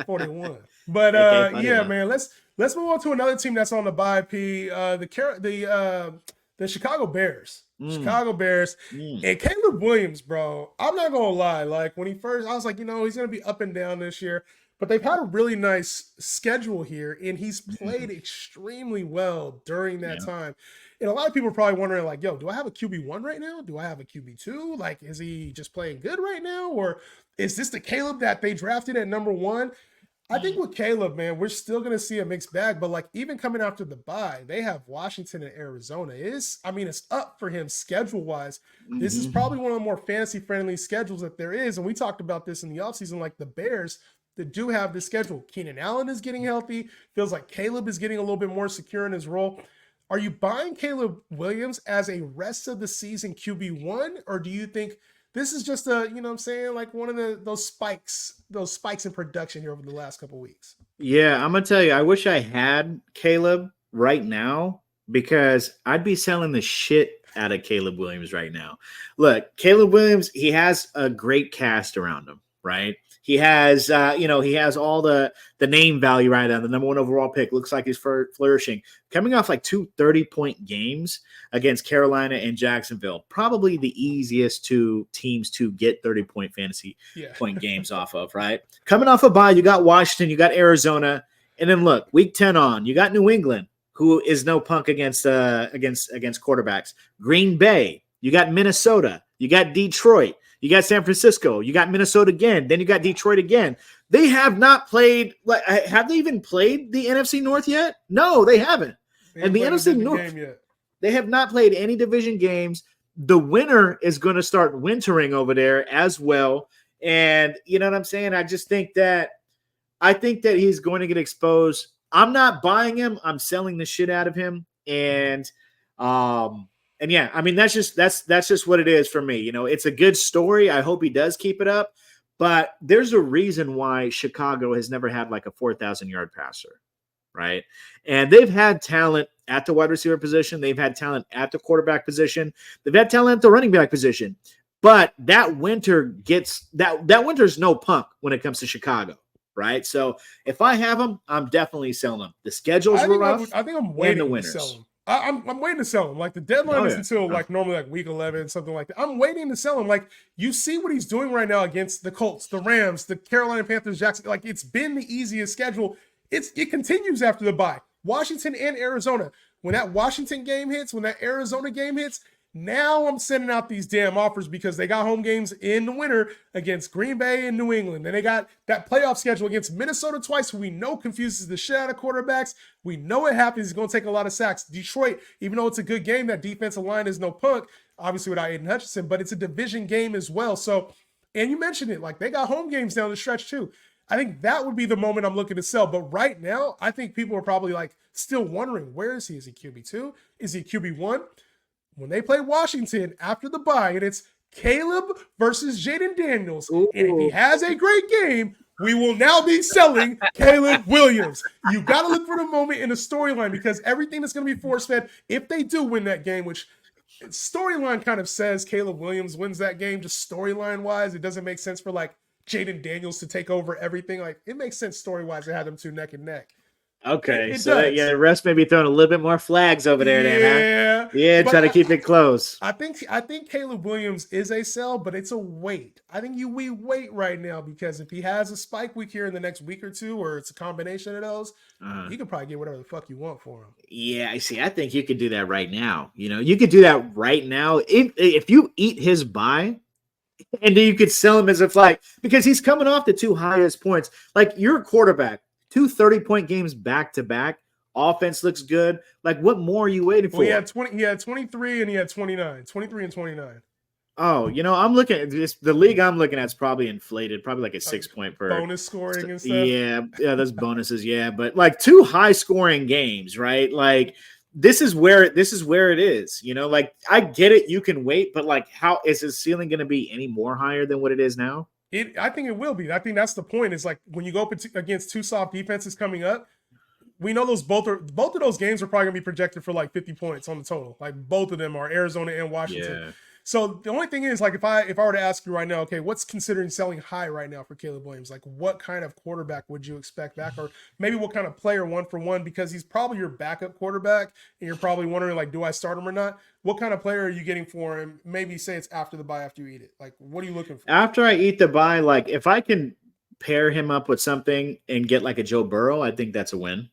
41. But AK yeah, 41. man, let's move on to another team that's on the bye. The Chicago Bears. Mm, Chicago Bears mm, and Caleb Williams, bro. I'm not gonna lie. Like when he first, I was like, he's gonna be up and down this year. But they've had a really nice schedule here, and he's played mhm. extremely well during that Yeah. time. And a lot of people are probably wondering, like, yo, do I have a QB1 right now? Do I have a QB2? Like, is he just playing good right now? Or is this the Caleb that they drafted at number one? I think with Caleb, man, we're still going to see a mixed bag. But like even coming after the bye, they have Washington and Arizona. It's up for him schedule wise. This is Hmm. probably one of the more fantasy friendly schedules that there is. And we talked about this in the offseason, like the Bears that do have this schedule. Keenan Allen is getting healthy. Feels like Caleb is getting a little bit more secure in his role. Are you buying Caleb Williams as a rest of the season QB1? Or do you think this is just what I'm saying, like one of those spikes in production here over the last couple weeks? Yeah, I'm gonna tell you, I wish I had Caleb right now because I'd be selling the shit out of Caleb Williams right now. Look, Caleb Williams, he has a great cast around him, right? He has, he has all the name value right now. The number one overall pick looks like he's flourishing, coming off like 2 30-point games against Carolina and Jacksonville. Probably the easiest two teams to get 30-point fantasy Yeah. point games off of, right? Coming off a bye, you got Washington, you got Arizona, and then look, week 10 on, you got New England, who is no punk against quarterbacks. Green Bay, you got Minnesota, you got Detroit, you got San Francisco, you got Minnesota again, then you got Detroit again. They have not played. Have they even played the NFC North yet? No, they haven't. They And haven't the played a NFC division North, game yet. they have not played any division games. The winner is going to start wintering over there as well. And you know what I'm saying? I think that he's going to get exposed. I'm not buying him. I'm selling the shit out of him. Um and yeah, I mean that's just what it is for me. It's a good story. I hope he does keep it up. But there's a reason why Chicago has never had like a 4,000-yard passer, right? And they've had talent at the wide receiver position. They've had talent at the quarterback position. They've had talent at the running back position. But that winter's no punk when it comes to Chicago, right? So if I have them, I'm definitely selling them. The schedules I were think rough I'm and the waiting to sell winners. him. I'm waiting to sell him. Like the deadline Oh is yeah. until Oh, like normally like week 11, something like that. I'm waiting to sell him. Like you see what he's doing right now against the Colts, the Rams, the Carolina Panthers, Jackson. Like it's been the easiest schedule. It continues after the bye. Washington and Arizona. When that Washington game hits, when that Arizona game hits, now I'm sending out these damn offers because they got home games in the winter against Green Bay and New England. And they got that playoff schedule against Minnesota twice, who we know confuses the shit out of quarterbacks. We know it happens. He's going to take a lot of sacks. Detroit, even though it's a good game, that defensive line is no punk, obviously without Aiden Hutchinson, but it's a division game as well. So, and you mentioned it, like they got home games down the stretch too. I think that would be the moment I'm looking to sell. But right now, I think people are probably like still wondering, where is he? Is he QB2? Is he QB1? When they play Washington after the bye, and it's Caleb versus Jaden Daniels. And if he ooh. has a great game, we will now be selling Caleb Williams. You got to look for the moment in the storyline because everything is going to be force fed if they do win that game, which storyline kind of says Caleb Williams wins that game, just storyline wise. It doesn't make sense for like Jaden Daniels to take over everything. Like it makes sense story wise to have them two neck and neck. It, Okay, it so yeah, does. the rest may be throwing a little bit more flags over there, then, huh? Yeah, Yeah, but try to keep it close. I think Caleb Williams is a sell, but it's a wait. I think we wait right now because if he has a spike week here in the next week or two, or it's a combination of those, Uh, you can probably get whatever the fuck you want for him. yeah, I see. I think you could do that right now. You could do that right now if you eat his buy, and then you could sell him as a flag because he's coming off the two highest points. Like you're a quarterback, 2 30-point games back to back. Offense looks good. Like what more are you waiting Well, he for? had 20, he had 23 and he had 29. 23 and 29. Oh, I'm looking at this. The league I'm looking at is probably inflated, probably like a Uh, 6 point per. bonus scoring and stuff. Yeah, those bonuses, yeah, but like two high scoring games, right? Like this is where it is. Like I get it, you can wait, but like how is his ceiling going to be any more higher than what it is now? I think it will be. I think that's the point. Is like when you go up against two soft defenses coming up, we know both of those games are probably gonna be projected for like 50 points on the total. Like both of them are Arizona and Washington. Yeah. So the only thing is, like, if I were to ask you right now, okay, what's considering selling high right now for Caleb Williams? Like, what kind of quarterback would you expect back, or maybe what kind of player one for one? Because he's probably your backup quarterback, and you're probably wondering, like, do I start him or not? What kind of player are you getting for him? Maybe say it's after the bye, after you eat it. Like, what are you looking for? After I eat the bye, like if I can pair him up with something and get like a Joe Burrow, I think that's a win.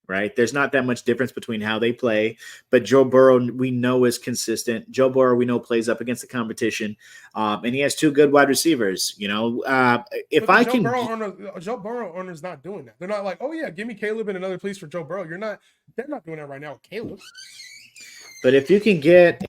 Right? There's not that much difference between how they play, but Joe Burrow we know is consistent. Joe Burrow we know plays up against the competition, and he has two good wide receivers. You know, if But I the can, Joe Burrow owner's not doing that. They're not like, oh yeah, give me Caleb and another piece for Joe Burrow. You're not. They're not doing that right now with Caleb. but if you can get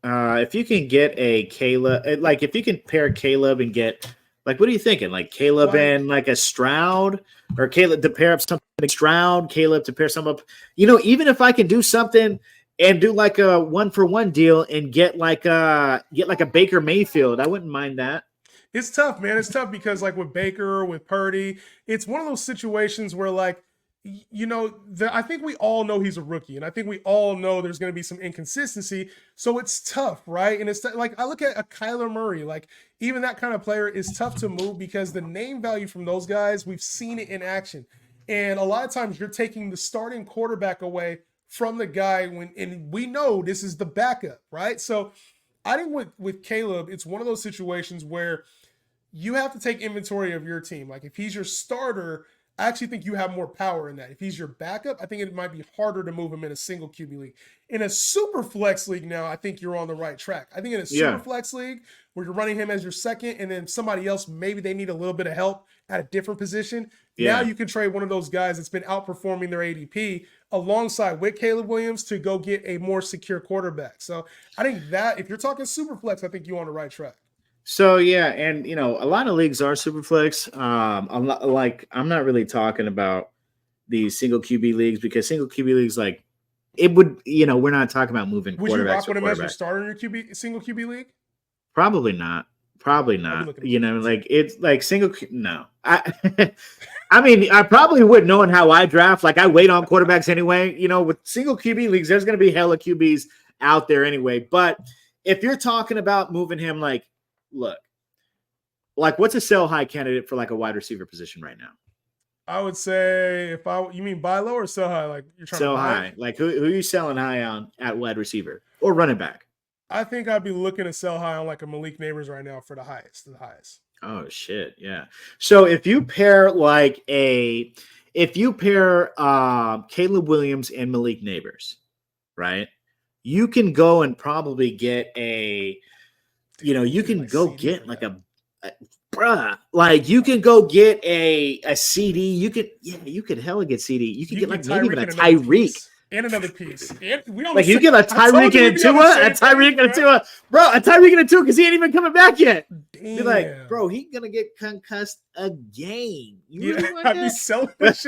a Caleb, like if you can pair Caleb and get like, what are you thinking? Like Caleb and like a Stroud, or Caleb to pair up something like Stroud, Caleb to pair some up. You know, even if I can do something and do like a 1-for-1 deal and get like a Baker Mayfield, I wouldn't mind that. It's tough, man. It's tough because like with Baker, with Purdy, it's one of those situations where like, you know, I think we all know he's a rookie, and I think we all know there's going to be some inconsistency. So it's tough, right? And it's like I look at a Kyler Murray, like even that kind of player is tough to move because the name value from those guys, we've seen it in action. And a lot of times you're taking the starting quarterback away from the guy and we know this is the backup, right? So I think with Caleb, it's one of those situations where you have to take inventory of your team. Like if he's your starter, I actually think you have more power in that. If he's your backup, I think it might be harder to move him in a single QB league. In a super flex league now, I think you're on the right track. I think in a super flex league where you're running him as your second and then somebody else, maybe they need a little bit of help at a different position. Now you can trade one of those guys that's been outperforming their ADP alongside with Caleb Williams to go get a more secure quarterback. So I think that if you're talking super flex, I think you're on the right track. So yeah, and you know, a lot of leagues are super flex. I'm not really talking about these single QB leagues because single QB leagues, like it would, you know, we're not talking about moving Would quarterbacks. you rock with him as your starter in your single QB league? Probably not. You know, like it's like no. I mean, I probably would, knowing how I draft. Like I wait on quarterbacks anyway. You know, with single QB leagues, there's going to be hella QBs out there anyway. But if you're talking about moving him, like, look, like what's a sell high candidate for like a wide receiver position right now? I would say you mean buy low or sell high? Like you're trying to buy high. Like who are you selling high on at wide receiver or running back? I think I'd be looking to sell high on like a Malik Neighbors right now for the highest. Oh shit, yeah. So if you pair Caleb Williams and Malik Neighbors, right? You can go and probably get you can go get like you can go get a CD. You could hella get CD. You can get like maybe even a Tyreek. And another piece. And we don't like you get a Tyreek and a Tua, a Tyreek and a Tua, bro, a Tyreek and a Tua because he ain't even coming back yet. Be like, bro, he gonna get concussed again. You really want I'd be selfish.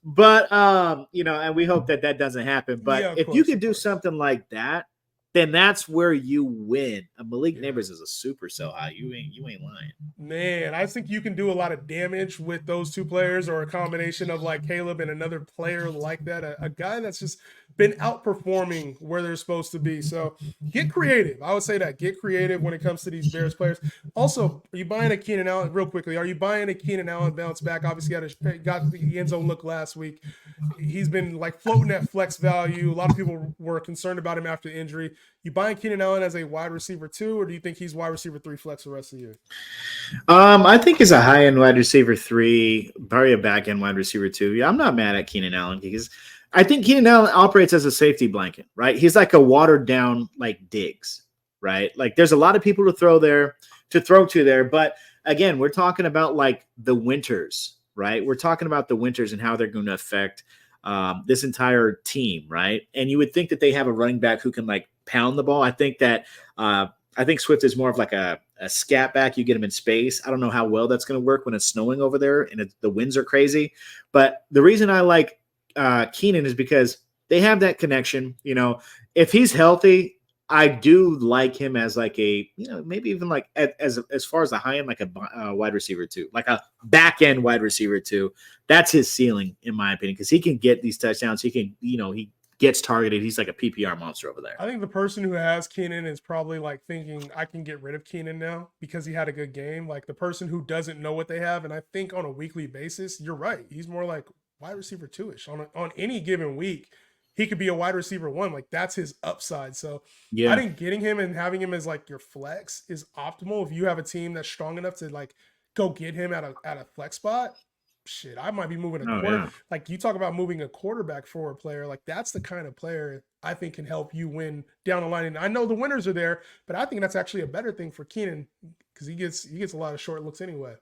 But you know, and we hope that doesn't happen. But if you could do something like that, then that's where you win. A Malik Neighbors is a super sell high. You ain't lying. Man, I think you can do a lot of damage with those two players or a combination of like Caleb and another player like that. A guy that's just been outperforming where they're supposed to be. So get creative. I would say that. Get creative when it comes to these Bears players. Also, are you buying a Keenan Allen real quickly? Are you buying a Keenan Allen bounce back? Obviously got the end zone look last week. He's been like floating at flex value. A lot of people were concerned about him after the injury. You buying Keenan Allen as a wide receiver 2, or do you think he's wide receiver 3 flex the rest of the year? I think he's a high end wide receiver 3, probably a back end wide receiver 2. Yeah, I'm not mad at Keenan Allen because I think Keenan Allen operates as a safety blanket, right? He's like a watered down like Diggs, right? Like there's a lot of people to throw to there, but again, we're talking about like the winters, right? We're talking about the winters and how they're going to affect this entire team, right? And you would think that they have a running back who can like pound the ball. I think Swift is more of like a scat back. You get him in space. I don't know how well that's going to work when it's snowing over there and the winds are crazy. But the reason I like Keenan is because they have that connection. You know, if he's healthy, I do like him as like a, you know, maybe even like as far as the high end, like a wide receiver 2, like a back end wide receiver 2. That's his ceiling, in my opinion, because he can get these touchdowns. He can, you know, gets targeted, he's like a PPR monster over there. I think the person who has Keenan is probably like thinking, I can get rid of Keenan now because he had a good game. Like the person who doesn't know what they have, and I think on a weekly basis, you're right. He's more like wide receiver 2-ish. On any given week, he could be a wide receiver 1. Like that's his upside. So I Yeah. think getting him and having him as like your flex is optimal if you have a team that's strong enough to like go get him at a flex spot. Shit, I might be moving a Oh quarter. yeah. Like you talk about moving a quarterback for a player, like that's the kind of player I think can help you win down the line. And I know the winners are there, but I think that's actually a better thing for Keenan because he gets a lot of short looks anyway.